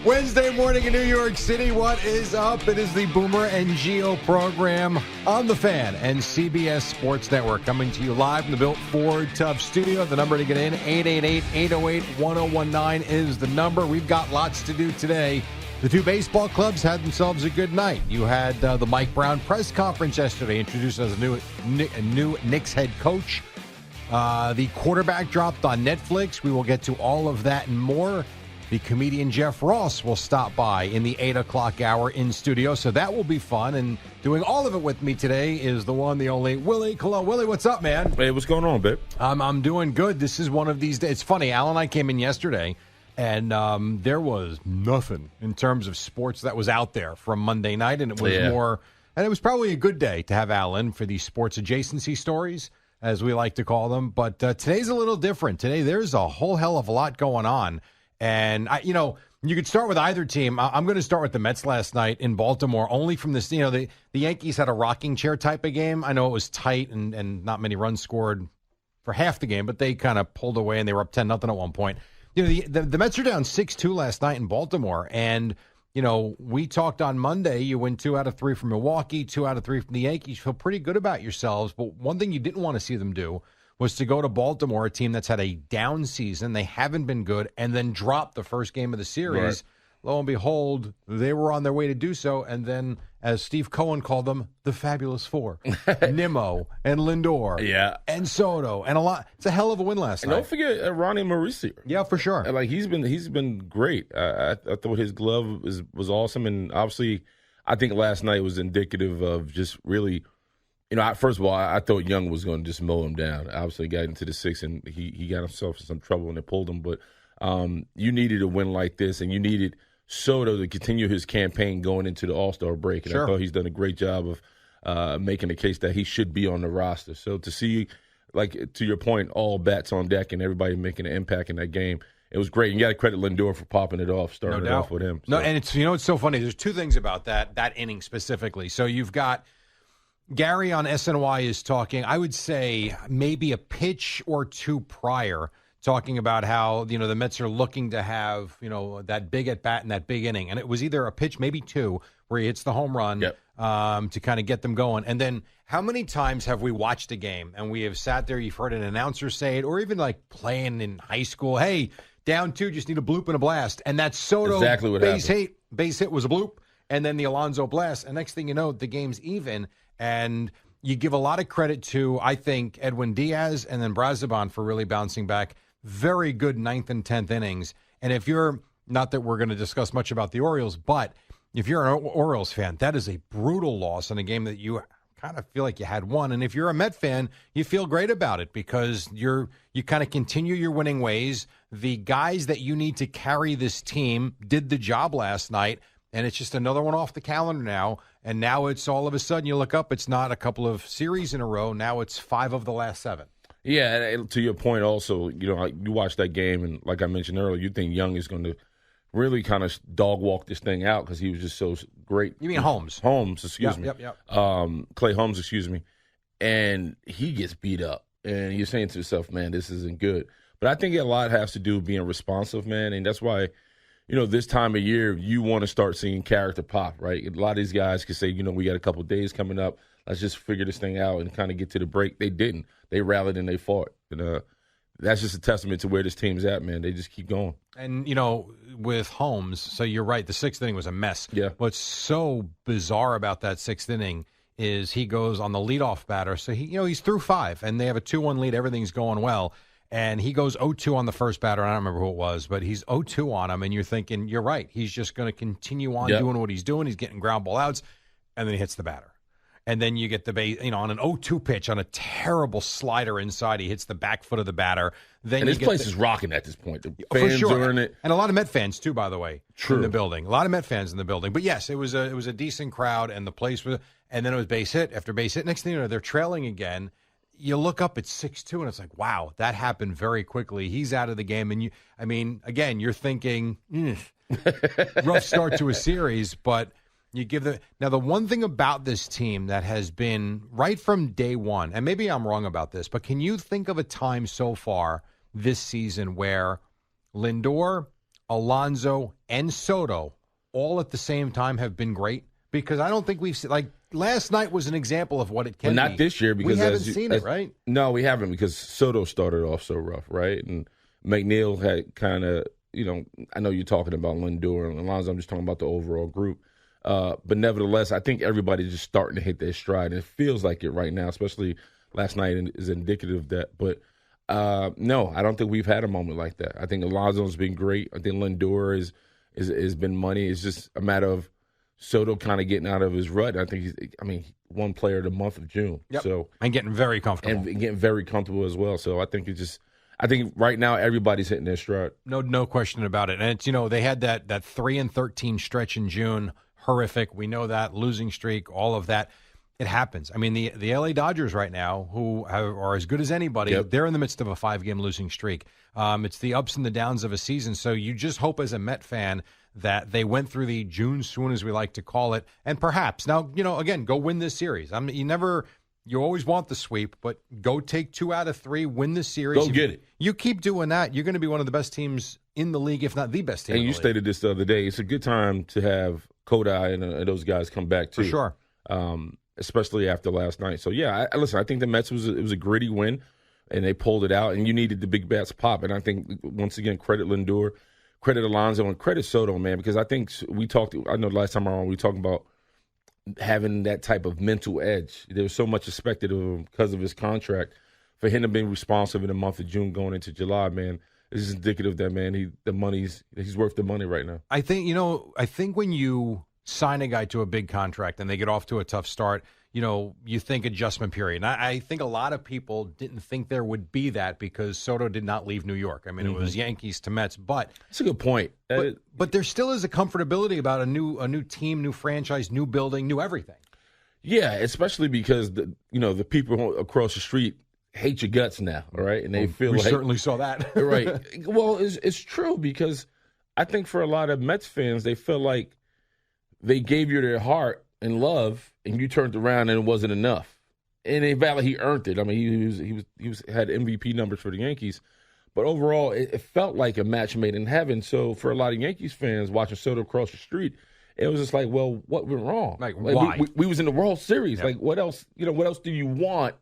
Wednesday morning in New York City. What is up? It is the Boomer and Gio program on the Fan and CBS Sports Network, coming to you live from the Built Ford Tough Studio. The number to get in, 888-808-1019 is the number. We've got lots to do today. The two baseball clubs had themselves a good night. You had the Mike Brown press conference yesterday, introduced as a new Knicks head coach. The quarterback dropped on Netflix. We will get to all of that and more. The comedian Jeff Ross will stop by in the 8 o'clock hour in studio, so that will be fun. And doing all of it with me today is the one, the only, Willie Colon. Willie, what's up, man? Hey, what's going on, babe? I'm doing good. This is one of these days. It's funny, Al and I came in yesterday, and there was nothing in terms of sports that was out there from Monday night, and it was more, and it was probably a good day to have Al in for these sports adjacency stories, as we like to call them. But today's a little different. Today, there's a whole hell of a lot going on. And, you could start with either team. I'm going to start with the Mets last night in Baltimore, only from this, the Yankees had a rocking chair type of game. I know it was tight and not many runs scored for half the game, but they kind of pulled away and they were up 10-0 at one point. The Mets are down 6-2 last night in Baltimore. And, we talked on Monday, you win 2 out of 3 from Milwaukee, 2 out of 3 from the Yankees. You feel pretty good about yourselves. But one thing you didn't want to see them do was to go to Baltimore, a team that's had a down season. They haven't been good, and then drop the first game of the series. Right. Lo and behold, they were on their way to do so, and then, as Steve Cohen called them, the Fabulous Four. Nimmo and Lindor and Soto and a lot. It's a hell of a win last night. Don't forget Ronnie Mauricio. Yeah, for sure. Like he's been great. I thought his glove was awesome, and obviously I think last night was indicative of just really – first of all, I thought Young was going to just mow him down. Obviously, he got into the 6th, and he got himself in some trouble, and they pulled him. But you needed a win like this, and you needed Soto to continue his campaign going into the All-Star break. And I thought he's done a great job of making the case that he should be on the roster. So to see, like, to your point, all bats on deck and everybody making an impact in that game, it was great. You got to credit Lindor for popping it off, starting it off with him. So. No, and it's so funny. There's two things about that inning specifically. So you've got Gary on SNY is talking, I would say maybe a pitch or two prior, talking about how, the Mets are looking to have, that big at bat in that big inning. And it was either a pitch, maybe two, where he hits the home run to kind of get them going. And then how many times have we watched a game and we have sat there, you've heard an announcer say it, or even like playing in high school, hey, down 2, just need a bloop and a blast. And that Soto exactly what base hit was a bloop. And then the Alonso blast. And next thing you know, the game's even. And you give a lot of credit to, I think, Edwin Diaz and then Brazoban for really bouncing back. Very good 9th and 10th innings. And if you're, not that we're going to discuss much about the Orioles, but if you're an Orioles fan, that is a brutal loss in a game that you kind of feel like you had won. And if you're a Met fan, you feel great about it because you kind of continue your winning ways. The guys that you need to carry this team did the job last night. And it's just another one off the calendar now. And now it's all of a sudden you look up, it's not a couple of series in a row. Now it's 5 of the last 7. Yeah, and to your point also, you watch that game, and like I mentioned earlier, you think Young is going to really kind of dog walk this thing out because he was just so great. You mean Holmes? Holmes, excuse me. Yep. Clay Holmes, excuse me. And he gets beat up. And you're saying to yourself, man, this isn't good. But I think a lot has to do with being responsive, man. And that's why – this time of year, you want to start seeing character pop, right? A lot of these guys can say, we got a couple of days coming up. Let's just figure this thing out and kind of get to the break. They didn't. They rallied and they fought. And that's just a testament to where this team's at, man. They just keep going. And, with Holmes, so you're right, the 6th inning was a mess. Yeah. What's so bizarre about that 6th inning is he goes on the leadoff batter. So, he's through 5, and they have a 2-1 lead. Everything's going well. And he goes 0-2 on the first batter. I don't remember who it was, but he's 0-2 on him. And you're thinking, you're right. He's just going to continue on doing what he's doing. He's getting ground ball outs. And then he hits the batter. And then you get the base, on an 0-2 pitch on a terrible slider inside. He hits the back foot of the batter. Then this place is rocking at this point. The fans for sure. Are in it. And a lot of Met fans, too, by the way, True. in the building. A lot of Met fans in the building. But, yes, it was a decent crowd. And the place was – and then it was base hit after base hit. Next thing you know, they're trailing again. You look up at 6-2, and it's like, wow, that happened very quickly. He's out of the game. And, again, you're thinking, rough start to a series, but you give now the one thing about this team that has been right from day one, and maybe I'm wrong about this, but can you think of a time so far this season where Lindor, Alonso, and Soto all at the same time have been great? Because I don't think we've seen, like, last night was an example of what it can be. Not this year, because we haven't seen it, right? No, we haven't, because Soto started off so rough, right? And McNeil had kind of, I know you're talking about Lindor and Alonso. I'm just talking about the overall group. But nevertheless, I think everybody's just starting to hit their stride. And it feels like it right now, especially last night is indicative of that. But no, I don't think we've had a moment like that. I think Alonso's been great. I think Lindor has been money. It's just a matter of Soto kind of getting out of his rut. I think he's one player of the month of June. Yep. So and getting very comfortable. And getting very comfortable as well. So I think I think right now everybody's hitting their stride. No question about it. And it's, they had that 3-13 stretch in June, horrific. We know that, losing streak, all of that. It happens. I mean, the LA Dodgers right now, who are as good as anybody, Yep. They're in the midst of a 5-game losing streak. It's the ups and the downs of a season. So you just hope as a Met fan that they went through the June swoon, as we like to call it, and perhaps now, again, go win this series. You always want the sweep, but go take 2 out of 3, win the series. Go get it. You keep doing that, you're going to be one of the best teams in the league, if not the best team. And you stated this the other day. It's a good time to have Kodai and those guys come back too. For sure. Especially after last night. So yeah, listen. I think the Mets it was a gritty win, and they pulled it out. And you needed the big bats pop. And I think once again, credit Lindor, credit Alonso, and credit Soto, man, because I think we talked. I know the last time around we talked about having that type of mental edge. There was so much expected of him because of his contract. For him to be responsive in the month of June going into July, man, this is indicative that, man, he's worth the money right now. I think when you sign a guy to a big contract and they get off to a tough start, you think adjustment period. And I think a lot of people didn't think there would be that because Soto did not leave New York. I mean, It was Yankees to Mets, but that's a good point. But there still is a comfortability about a new team, new franchise, new building, new everything. Yeah, especially because the people across the street hate your guts now, right? And they feel we certainly saw that. Right. Well, it's true, because I think for a lot of Mets fans, they feel like they gave you their heart and love, and you turned around and it wasn't enough. And in Valley, he earned it. I mean, he had MVP numbers for the Yankees, but overall, it felt like a match made in heaven. So for a lot of Yankees fans watching Soto across the street, it was just like, well, what went wrong? Like why? We was in the World Series. Yep. Like, what else? What else do you want?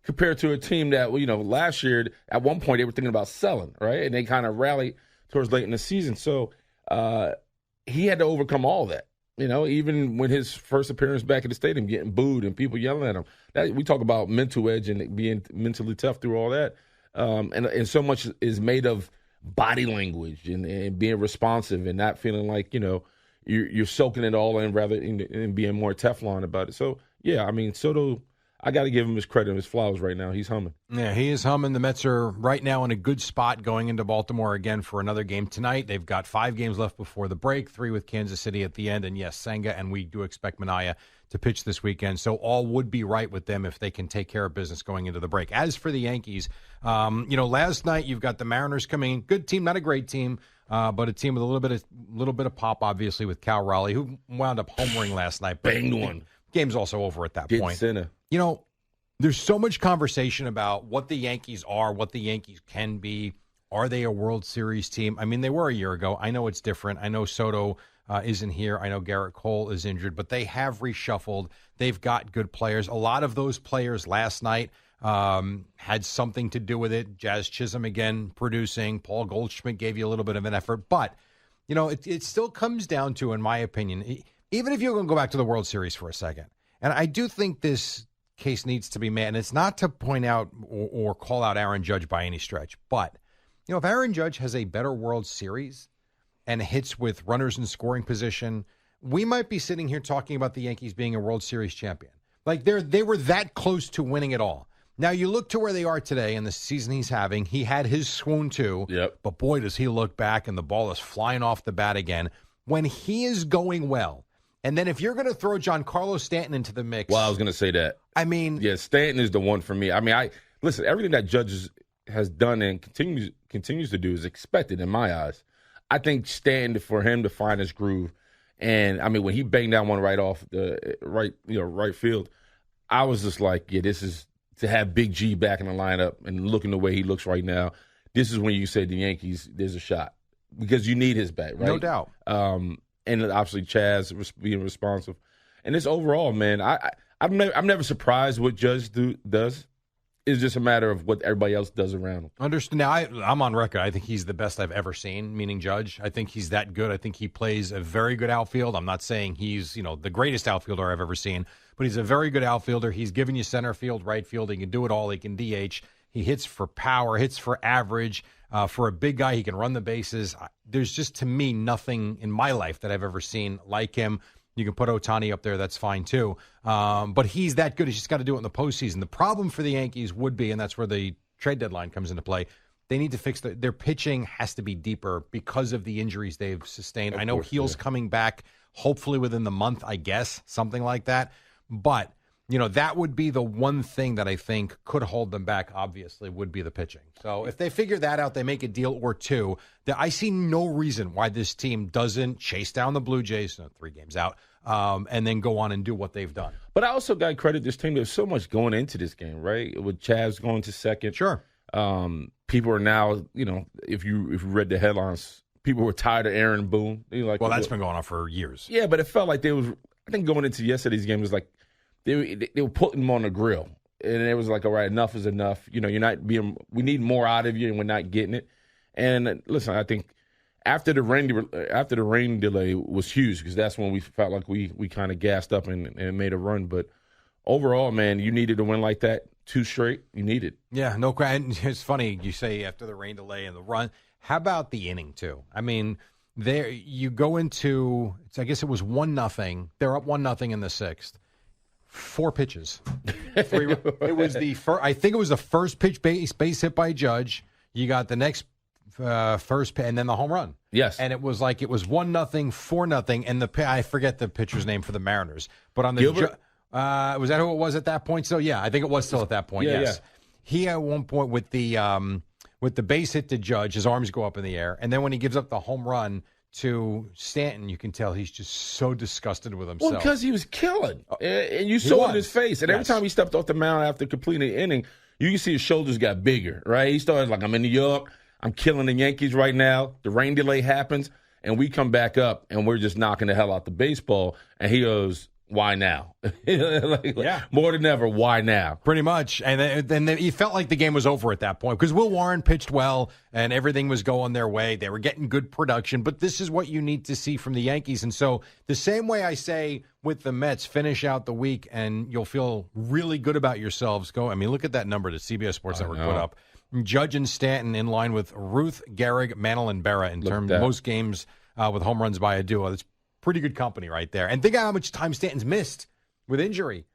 Compared to a team that, last year, at one point, they were thinking about selling, right? And they kind of rallied towards late in the season. So he had to overcome all that. Even when his first appearance back at the stadium, getting booed and people yelling at him. We talk about mental edge and being mentally tough through all that. And so much is made of body language and being responsive and not feeling like, you're soaking it all in rather than being more Teflon about it. So, yeah, I mean, Soto, I got to give him his credit and his flowers right now. He's humming. Yeah, he is humming. The Mets are right now in a good spot going into Baltimore again for another game tonight. They've got 5 games left before the break, 3 with Kansas City at the end. And yes, Senga, and we do expect Minaya to pitch this weekend. So all would be right with them if they can take care of business going into the break. As for the Yankees, last night you've got the Mariners coming in. Good team, not a great team, but a team with a little bit of pop, obviously, with Cal Raleigh, who wound up homering last night. Banged one. Game's also over at that point. Center. There's so much conversation about what the Yankees are, what the Yankees can be. Are they a World Series team? I mean, they were a year ago. I know it's different. I know Soto isn't here. I know Garrett Cole is injured, but they have reshuffled. They've got good players. A lot of those players last night had something to do with it. Jazz Chisholm, again, producing. Paul Goldschmidt gave you a little bit of an effort. But, it still comes down to, in my opinion, even if you're going to go back to the World Series for a second, and I do think this case needs to be made, and it's not to point out or call out Aaron Judge by any stretch, but if Aaron Judge has a better World Series and hits with runners in scoring position, we might be sitting here talking about the Yankees being a World Series champion. Like they were that close to winning it all. Now you look to where they are today and the season he's having. He had his swoon too, yep. But boy, does he look back and the ball is flying off the bat again. When he is going well, and then if you're going to throw Giancarlo Stanton into the mix. Well, I was going to say that. I mean. Yeah, Stanton is the one for me. I mean, listen, everything that Judge has done and continues to do is expected in my eyes. I think Stanton, for him to find his groove, and I mean, when he banged that one right off the right field, I was just like, yeah, this is to have Big G back in the lineup and looking the way he looks right now. This is when you say the Yankees, there's a shot. because you need his bat, right? No doubt. And obviously Chaz being responsive. And it's overall, man, I'm never surprised what Judge does. It's just a matter of what everybody else does around him. Understand. Now, I'm on record. I think he's the best I've ever seen, meaning Judge. I think he's that good. I think he plays a very good outfield. I'm not saying he's, the greatest outfielder I've ever seen, but he's a very good outfielder. He's giving you center field, right field. He can do it all. He can DH. He hits for power, hits for average. For a big guy, he can run the bases. There's just, to me, nothing in my life that I've ever seen like him. You can put Ohtani up there. That's fine, too. But he's that good. He's just got to do it in the postseason. The problem for the Yankees would be, and that's where the trade deadline comes into play, they need to fix their pitching has to be deeper because of the injuries they've sustained. I know Heal's coming back, hopefully within the month, I guess, something like that. But, that would be the one thing that I think could hold them back, obviously, would be the pitching. So if they figure that out, they make a deal or two, that I see no reason why this team doesn't chase down the Blue Jays, 3 games out, and then go on and do what they've done. But I also got to credit this team. There's so much going into this game, right? With Chaz going to second. Sure. People are now, if you read the headlines, people were tired of Aaron Boone. Well, that's been going on for years. Yeah, but it felt like I think going into yesterday's game was like they were putting him on the grill. And it was like, all right, enough is enough. We need more out of you, and we're not getting it. And listen, I think after the rain delay was huge, because that's when we felt like we kind of gassed up and made a run. But overall, man, you needed to win like that 2 straight. You need it. Yeah, no question. It's funny you say after the rain delay and the run. How about the inning too? I mean, there you go into. I guess it was 1-0. They're up 1-0 in the 6th. 4 pitches. 3, it was the first. I think it was the first pitch base hit by Judge. You got the next first and then the home run. Yes, and it was 1-0, 4-0, and I forget the pitcher's name for the Mariners, but on the Gilbert? Was that who it was at that point? So yeah, I think it was still at that point. Yeah, yes, he at one point with the base hit to Judge, his arms go up in the air, and then when he gives up the home run to Stanton, you can tell he's just so disgusted with himself. Well, because he was killing, and you saw it in his face. And every time he stepped off the mound after completing the inning, you can see his shoulders got bigger, right? He started like, I'm in New York. I'm killing the Yankees right now. The rain delay happens, and we come back up, and we're just knocking the hell out the baseball. And he goes, why now? More than ever, why now? Pretty much. And then he felt like the game was over at that point because Will Warren pitched well and everything was going their way. They were getting good production, but this is what you need to see from the Yankees. And so the same way I say with the Mets, finish out the week and you'll feel really good about yourselves. Look at that number that CBS Sports Network put up. Judge and Stanton in line with Ruth, Gehrig, Mantle, and Berra in terms of most games with home runs by a duo. That's pretty good company right there. And think of how much time Stanton's missed with injury,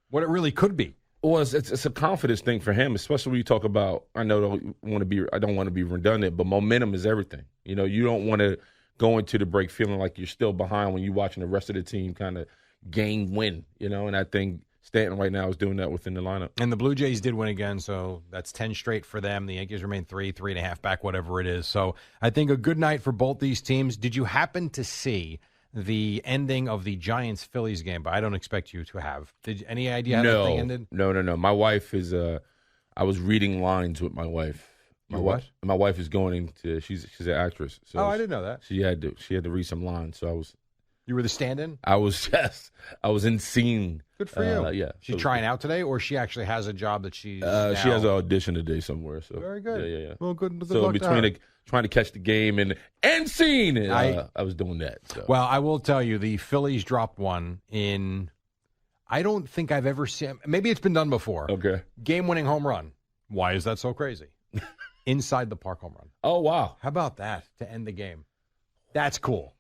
what it really could be. Well, it's a confidence thing for him, especially when you talk about, I don't want to be redundant, but momentum is everything. You don't want to go into the break feeling like you're still behind when you're watching the rest of the team kind of win, and I think Stanton right now is doing that within the lineup. And the Blue Jays did win again, so that's 10 straight for them. The Yankees remain 3.5 back, whatever it is. So I think a good night for both these teams. Did you happen to see the ending of the Giants-Phillies game? But I don't expect you to have. Any idea how that thing ended? No. My wife is I was reading lines with my wife. My wife is going into she's an actress. So I didn't know that. She had to read some lines. So You were the stand-in? I was in scene. Good for you. Yeah. She's trying out today, or she actually has a job that she's she has an audition today somewhere. So very good. Yeah. Well, good so luck between to her. Trying to catch the game and scene, I was doing that. So. Well, I will tell you, the Phillies dropped one in. I don't think I've ever seen. Maybe it's been done before. Okay. Game-winning home run. Why is that so crazy? Inside the park home run. Oh wow! How about that to end the game? That's cool.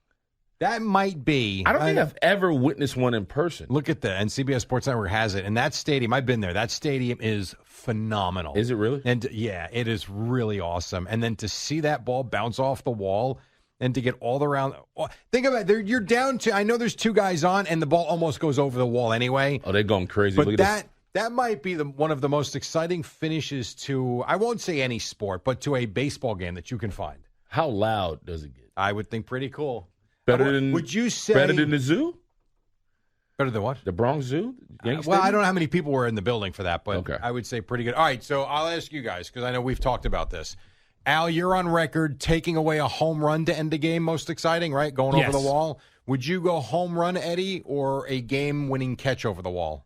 That might be. I don't think I've ever witnessed one in person. Look at that. And CBS Sports Network has it. And that stadium, I've been there. That stadium is phenomenal. Is it really? And yeah, it is really awesome. And then to see that ball bounce off the wall and to get all around. Think about it. You're down to, I know there's 2 guys on, and the ball almost goes over the wall anyway. Oh, they're going crazy. But that might be one of the most exciting finishes to, I won't say any sport, but to a baseball game that you can find. How loud does it get? I would think pretty cool. Would you say better than the zoo? Better than what? The Bronx Zoo? Well, I don't know how many people were in the building for that, but okay. I would say pretty good. All right, so I'll ask you guys, because I know we've talked about this. Al, you're on record taking away a home run to end a game most exciting, right? Going over the wall. Would you go home run, Eddie, or a game-winning catch over the wall?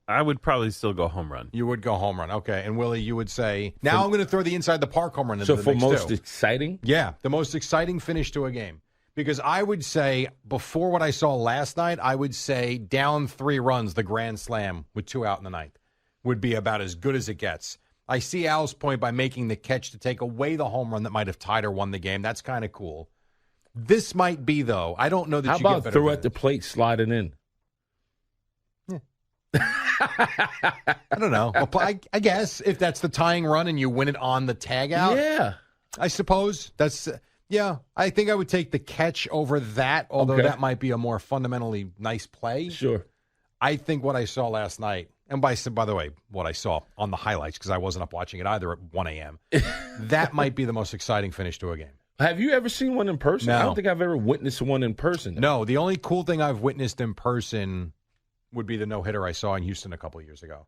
I would probably still go home run. You would go home run. Okay. And, Willie, you would say, now I'm going to throw the inside the park home run into so the for mix, most too. exciting? Yeah, the most exciting finish to a game. Because I would say, before what I saw last night, I would say down 3 runs, the grand slam with 2 out in the ninth would be about as good as it gets. I see Al's point by making the catch to take away the home run that might have tied or won the game. That's kind of cool. This might be, though. I don't know that How you get about better throw at the plate, sliding in? I don't know. I guess if that's the tying run and you win it on the tag out. Yeah. I suppose that's, I think I would take the catch over that, although that might be a more fundamentally nice play. Sure. I think what I saw last night, and by the way, what I saw on the highlights, because I wasn't up watching it either at 1 a.m., that might be the most exciting finish to a game. Have you ever seen one in person? No. I don't think I've ever witnessed one in person. No, the only cool thing I've witnessed in person would be the no-hitter I saw in Houston a couple of years ago.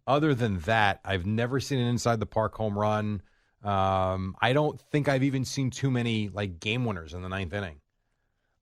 Other than that, I've never seen an inside-the-park home run. I don't think I've even seen too many game winners in the ninth inning.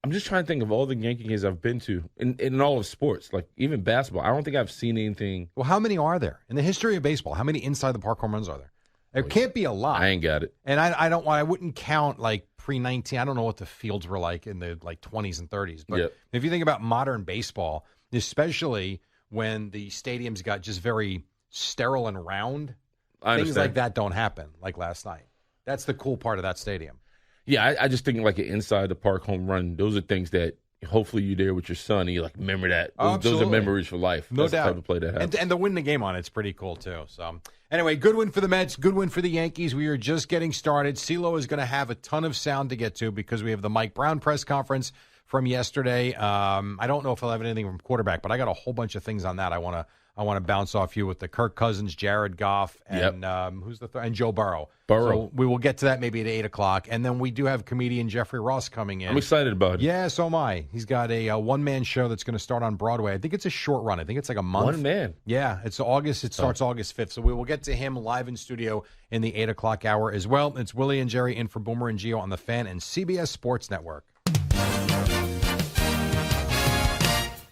I'm just trying to think of all the Yankee games I've been to in all of sports, even basketball. I don't think I've seen anything. Well, how many are there? In the history of baseball, how many inside-the-park home runs are there? There can't be a lot. I ain't got it. And I wouldn't count pre-19. I don't know what the fields were like in the 20s and 30s. But if you think about modern baseball, especially when the stadiums got just very sterile and round, things like that don't happen like last night. That's the cool part of that stadium. Yeah, I just think an inside the park home run, those are things that hopefully you're there with your son and you remember that. Those are memories for life. No That's doubt. the type of play that happens. And to win the game on it's pretty cool too. So anyway, good win for the Mets, good win for the Yankees. We are just getting started. CeeLo is going to have a ton of sound to get to because we have the Mike Brown press conference from yesterday. I don't know if I'll have anything from quarterback, but I got a whole bunch of things on that I want to bounce off you with the Kirk Cousins, Jared Goff, and who's the third? And Joe Burrow. So we will get to that maybe at 8 o'clock. And then we do have comedian Jeffrey Ross coming in. I'm excited about it. Yeah, so am I. He's got a one-man show that's going to start on Broadway. I think it's a short run. I think it's like a month. One man. Yeah, it's August. It starts August 5th. So we will get to him live in studio in the 8 o'clock hour as well. It's Willie and Jerry in for Boomer and Gio on the Fan and CBS Sports Network.